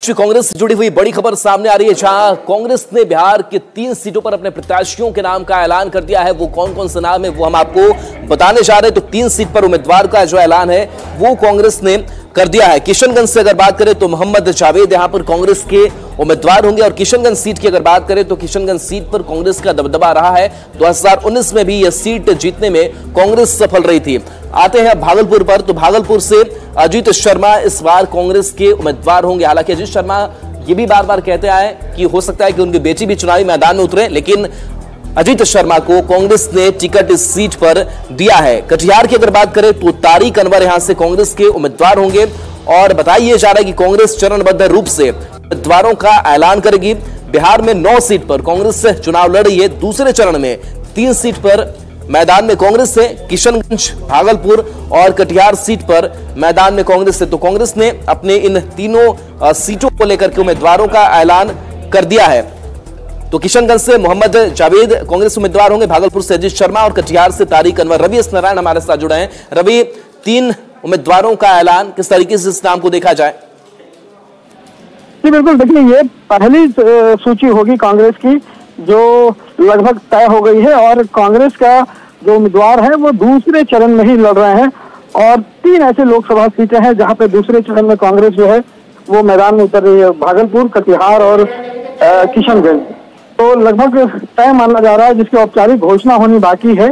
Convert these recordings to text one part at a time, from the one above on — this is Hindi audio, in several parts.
बीच कांग्रेस से जुड़ी हुई बड़ी खबर सामने आ रही है, जहां कांग्रेस ने बिहार के 3 सीटों पर अपने प्रत्याशियों के नाम का ऐलान कर दिया है। वो कौन कौन से नाम है वो हम आपको बताने जा रहे हैं। तो 3 सीट पर उम्मीदवार का जो ऐलान है वो कांग्रेस ने कर दिया है। किशनगंज से अगर बात करें तो मोहम्मद जावेद यहां पर कांग्रेस के उम्मीदवार होंगे, और किशनगंज सीट की अगर बात करें तो किशनगंज सीट पर कांग्रेस का दबदबा रहा है। 2019 में भी यह सीट जीतने में कांग्रेस सफल रही थी। आते हैं भागलपुर पर, तो भागलपुर से अजीत शर्मा इस बार कांग्रेस के उम्मीदवार होंगे। हालांकि अजीत शर्मा ये भी बार बार कहते आए कि हो सकता है कि उनकी बेटी भी चुनावी मैदान में उतरे, लेकिन अजीत शर्मा को कांग्रेस ने टिकट इस सीट पर दिया है। कटिहार की अगर बात करें तो तारिक अनवर यहां से कांग्रेस के उम्मीदवार होंगे, और बताया जा रहा है कि कांग्रेस चरणबद्ध रूप से उम्मीदवारों का ऐलान करेगी। बिहार में 9 सीट पर कांग्रेस से चुनाव लड़ रही है। दूसरे चरण में 3 सीट पर मैदान में कांग्रेस है, किशनगंज, भागलपुर और कटिहार सीट पर मैदान में कांग्रेस है। तो कांग्रेस ने अपने इन तीनों सीटों को लेकर के उम्मीदवारों का ऐलान कर दिया है। तो किशनगंज से मोहम्मद जावेद कांग्रेस उम्मीदवार होंगे, भागलपुर से अजीत शर्मा और कटिहार से तारिक अनवर। रवि एस नारायण हमारे साथ जुड़े हैं। रवि, 3 उम्मीदवारों का ऐलान, किस तरीके से इस नाम को देखा जाए? जी बिल्कुल, देखिए ये पहली सूची होगी कांग्रेस की जो लगभग तय हो गई है, और कांग्रेस का जो उम्मीदवार है वो दूसरे चरण में ही लड़ रहे हैं। और 3 ऐसे लोकसभा सीटें हैं जहां पे दूसरे चरण में कांग्रेस जो है वो मैदान में उतर रही है, भागलपुर, कटिहार और किशनगंज। तो लगभग तय माना जा रहा है, जिसकी औपचारिक घोषणा होनी बाकी है,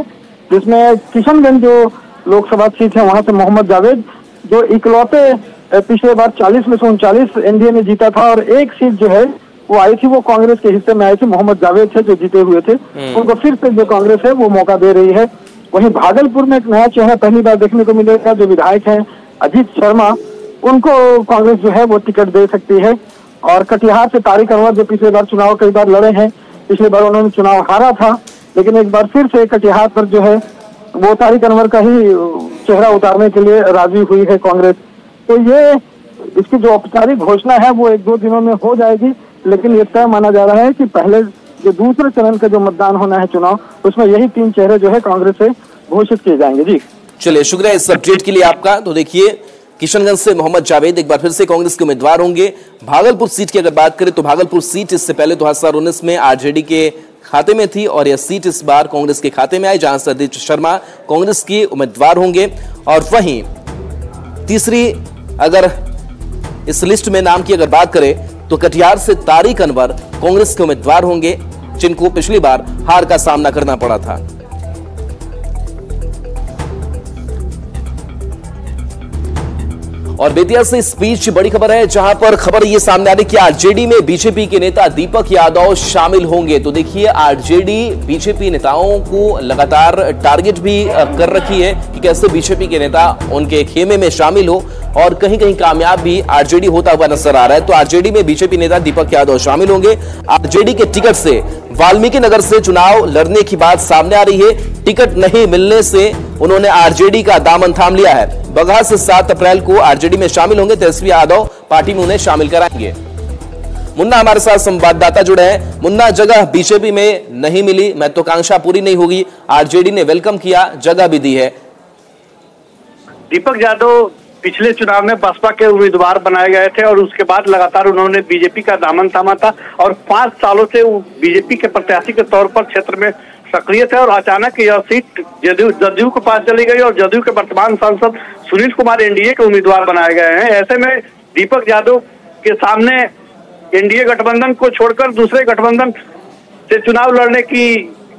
जिसमें किशनगंज जो लोकसभा सीट है वहां से मोहम्मद जावेद, जो इकलौते पिछले बार 40 में से 39 एनडीए में जीता था, और एक सीट जो है वो आई थी, वो कांग्रेस के हिस्से में आई थी। मोहम्मद जावेद थे जो जीते हुए थे, उनको फिर से जो कांग्रेस है वो मौका दे रही है। वहीं भागलपुर में एक नया चेहरा पहली बार देखने को मिलेगा, जो विधायक हैं अजीत शर्मा, उनको कांग्रेस जो है वो टिकट दे सकती है। और कटिहार से तारिक अनवर, जो पिछले बार चुनाव कई बार लड़े हैं, पिछले बार उन्होंने चुनाव हारा था, लेकिन एक बार फिर से कटिहार पर जो है वो तारिक अनवर का ही चेहरा उतारने के लिए राजी हुई है कांग्रेस। तो ये इसकी जो औपचारिक घोषणा है वो 1-2 दिनों में हो जाएगी, लेकिन ये तय माना जा रहा है कि पहले जो दूसरे चरण का जो मतदान होना है चुनाव, उसमें यही 3 चेहरे जो है कांग्रेस से घोषित किए जाएंगे। जी चलिए, शुक्रिया इस अपडेट के लिए आपका। तो देखिए, किशनगंज से मोहम्मद जावेद एक बार फिर से कांग्रेस के उम्मीदवार होंगे। भागलपुर सीट की अगर बात करें तो भागलपुर सीट इससे पहले 2019 में आरजेडी के खाते में थी, और यह सीट इस बार कांग्रेस के खाते में आई, जहां से अजीत शर्मा कांग्रेस के उम्मीदवार होंगे। और वहीं तीसरी अगर इस लिस्ट में नाम की अगर बात करें तो कटिहार से तारिक अनवर कांग्रेस के उम्मीदवार होंगे, जिनको पिछली बार हार का सामना करना पड़ा था। और बेतिया से इस बीच बड़ी खबर है, जहां पर खबर ये सामने आ रही कि आरजेडी में बीजेपी के नेता दीपक यादव शामिल होंगे। तो देखिए, आरजेडी बीजेपी नेताओं को लगातार टारगेट भी कर रखी है कि कैसे बीजेपी के नेता उनके खेमे में शामिल हो, और कहीं कहीं कामयाब भी आरजेडी होता हुआ नजर आ रहा है। तो आरजेडी में बीजेपी नेता दीपक यादव शामिल होंगे। आरजेडी के टिकट से वाल्मीकि नगर से चुनाव लड़ने की बात सामने आ रही है। टिकट नहीं मिलने से उन्होंने आरजेडी का दामन थाम लिया है। बगहा से 7 अप्रैल को आरजेडी में शामिल होंगे। तेजस्वी यादव पार्टी में उन्हें शामिल कराएंगे। मुन्ना हमारे साथ संवाददाता जुड़े हैं। मुन्ना, जगह बीजेपी में नहीं मिली, महत्वाकांक्षा पूरी नहीं होगी, आरजेडी ने वेलकम किया, जगह भी दी है। दीपक यादव पिछले चुनाव में बसपा के उम्मीदवार बनाए गए थे, और उसके बाद लगातार उन्होंने बीजेपी का दामन थामा था, और 5 सालों से बीजेपी के प्रत्याशी के तौर पर क्षेत्र में सक्रिय थे। और अचानक यह सीट जदयू के पास चली गई, और जदयू के वर्तमान सांसद सुनील कुमार एनडीए के उम्मीदवार बनाए गए हैं। ऐसे में दीपक यादव के सामने एनडीए गठबंधन को छोड़कर दूसरे गठबंधन से चुनाव लड़ने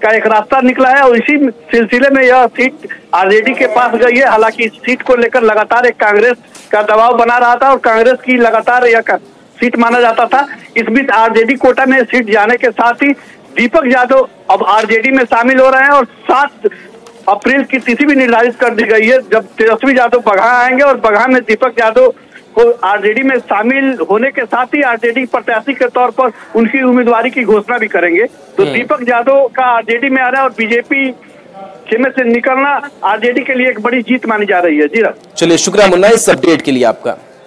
का एक रास्ता निकला है, और इसी सिलसिले में यह सीट आरजेडी के पास गई है। हालांकि इस सीट को लेकर लगातार एक कांग्रेस का दबाव बना रहा था, और कांग्रेस की लगातार यह सीट माना जाता था। इस बीच आरजेडी कोटा में सीट जाने के साथ ही दीपक यादव अब आरजेडी में शामिल हो रहे हैं, और 7 अप्रैल की तिथि भी निर्धारित कर दी गई है, जब तेजस्वी यादव बगहा आएंगे, और बगहा में दीपक यादव को आरजेडी में शामिल होने के साथ ही आरजेडी प्रत्याशी के तौर पर उनकी उम्मीदवारी की घोषणा भी करेंगे। तो दीपक यादव का आरजेडी में आना और बीजेपी खेमे से निकलना आरजेडी के लिए एक बड़ी जीत मानी जा रही है। जी चलिए, शुक्रिया मुन्ना इस अपडेट के लिए आपका।